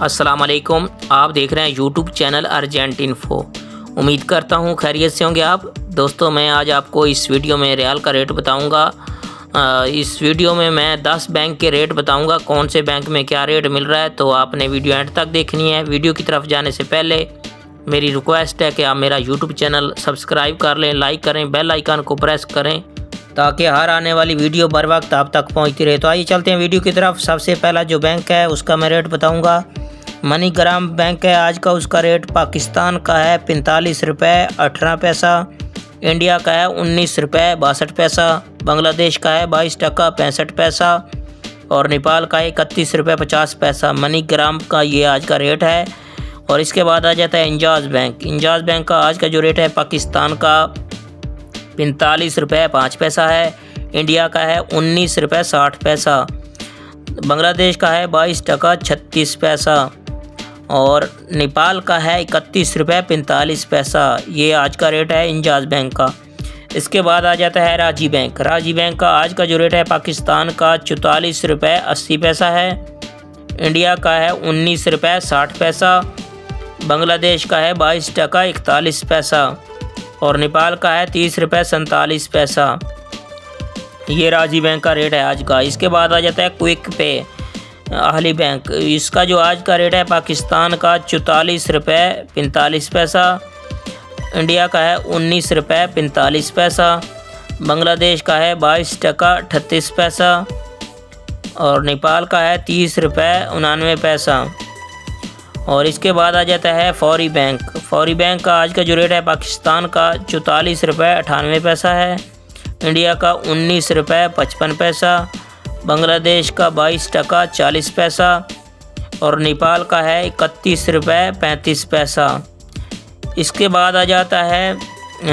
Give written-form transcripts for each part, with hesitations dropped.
अस्सलाम वालेकुम। आप देख रहे हैं यूट्यूब चैनल अर्जेंट इन्फो। उम्मीद करता हूँ खैरियत से होंगे आप। दोस्तों, मैं आज आपको इस वीडियो में रियाल का रेट बताऊँगा। इस वीडियो में मैं 10 बैंक के रेट बताऊँगा, कौन से बैंक में क्या रेट मिल रहा है। तो आपने वीडियो एंड तक देखनी है। वीडियो की तरफ जाने से पहले मेरी रिक्वेस्ट है कि आप मेरा यूट्यूब चैनल सब्सक्राइब कर लें, लाइक करें, बेल आइकन को प्रेस करें ताकि हर आने वाली वीडियो बर वक्त आप तक पहुंचती रहे। तो आइए चलते हैं वीडियो की तरफ। सबसे पहला जो बैंक है उसका मैं रेट बताऊंगा। मनीग्राम बैंक है, आज का उसका रेट पाकिस्तान का है 45 रुपये 18 पैसा, इंडिया का है 19 रुपये 62 पैसा, बांग्लादेश का है 22 टका 65 पैसा और नेपाल का है 31 रुपये 50 पैसा। मनीग्राम का ये आज का रेट है। और इसके बाद आ जाता है इंजाज बैंक। इंजाज बैंक का आज का जो रेट है पाकिस्तान का 45 रुपये 5 पैसा है, इंडिया का है 19 रुपये 60 पैसा, बांग्लादेश का है 22 टका 36 पैसा और नेपाल का है 31 रुपये 45 पैसा। ये आज का रेट है इंजाज बैंक का। इसके बाद आ जाता है राजी बैंक। राजी बैंक का आज का जो रेट है पाकिस्तान का 44 रुपये 80 पैसा है, इंडिया का है 19 रुपये 60 पैसा, बांग्लादेश का है 22 टका 41 पैसा और नेपाल का है 30 रुपये 47 पैसा। ये राजी बैंक का रेट है आज का। इसके बाद आ जाता है क्विक पे अहली बैंक। इसका जो आज का रेट है पाकिस्तान का 44 रुपये 45 पैसा, इंडिया का है 19 रुपये 45 पैसा, बांग्लादेश का है 22 टका 38 पैसा और नेपाल का है 30 रुपये 99 पैसा। और इसके बाद आ जाता है फौरी बैंक। फौरी बैंक का आज का जो रेट है पाकिस्तान का 44 रुपये 98 पैसा है, इंडिया का 19 रुपये 55 पैसा, बांग्लादेश का 22 टका 40 पैसा और नेपाल का है 31 रुपये 35 पैसा। इसके बाद आ जाता है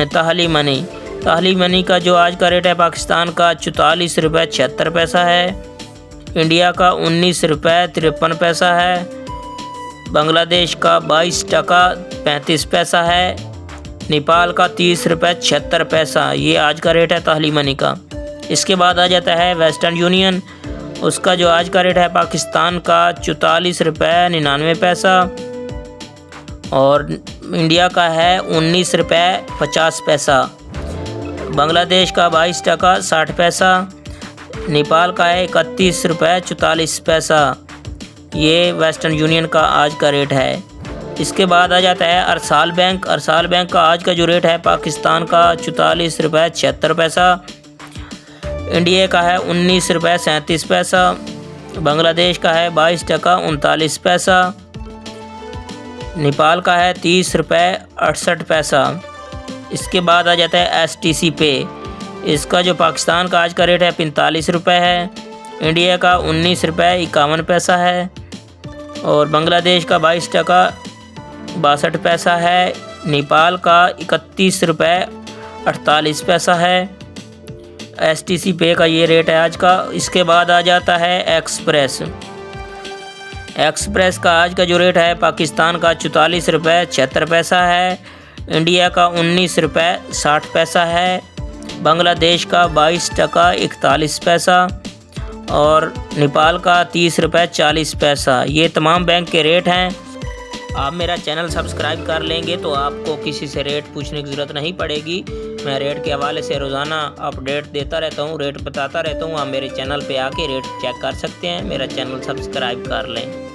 तहली मनी। तहली मनी का जो आज का रेट है पाकिस्तान का 44 रुपये 76 पैसा है, इंडिया का 19 रुपये 53 पैसा है, बांग्लादेश का 22 टका 35 पैसा है, नेपाल का 30 रुपये 76 पैसा। ये आज का रेट है तहली मनी का। इसके बाद आ जाता है वेस्टर्न यूनियन। उसका जो आज का रेट है पाकिस्तान का 44 रुपये 99 पैसा और इंडिया का है 19 रुपये 50 पैसा, बांग्लादेश का 22 टका 60 पैसा, नेपाल का है 31 रुपये 44 पैसा। ये वेस्टर्न यूनियन का आज का रेट है। इसके बाद आ जाता है अरसाल बैंक। अरसाल बैंक का आज का जो रेट है पाकिस्तान का 44 रुपये 76 पैसा, इंडिया का है 19 रुपये 37 पैसा, बांग्लादेश का है 22 टका 39 पैसा, नेपाल का है 30 रुपये 68 पैसा। इसके बाद आ जाता है STC पे। इसका जो पाकिस्तान का आज का रेट है 45 रुपये है, इंडिया का 19 रुपये 51 पैसा है और बांग्लादेश का 22 टका 62 पैसा है, नेपाल का 31 रुपये 48 पैसा है। STC पे का ये रेट है आज का। इसके बाद आ जाता है एक्सप्रेस। एक्सप्रेस का आज का जो रेट है पाकिस्तान का 44 रुपये 76 पैसा है, इंडिया का 19 रुपये 60 पैसा है, बांग्लादेश का 22 टका 41 पैसा और नेपाल का 30 रुपये 40 पैसा। ये तमाम बैंक के रेट हैं। आप मेरा चैनल सब्सक्राइब कर लेंगे तो आपको किसी से रेट पूछने की ज़रूरत नहीं पड़ेगी। मैं रेट के हवाले से रोज़ाना अपडेट देता रहता हूँ, रेट बताता रहता हूँ। आप मेरे चैनल पे आके रेट चेक कर सकते हैं। मेरा चैनल सब्सक्राइब कर लें।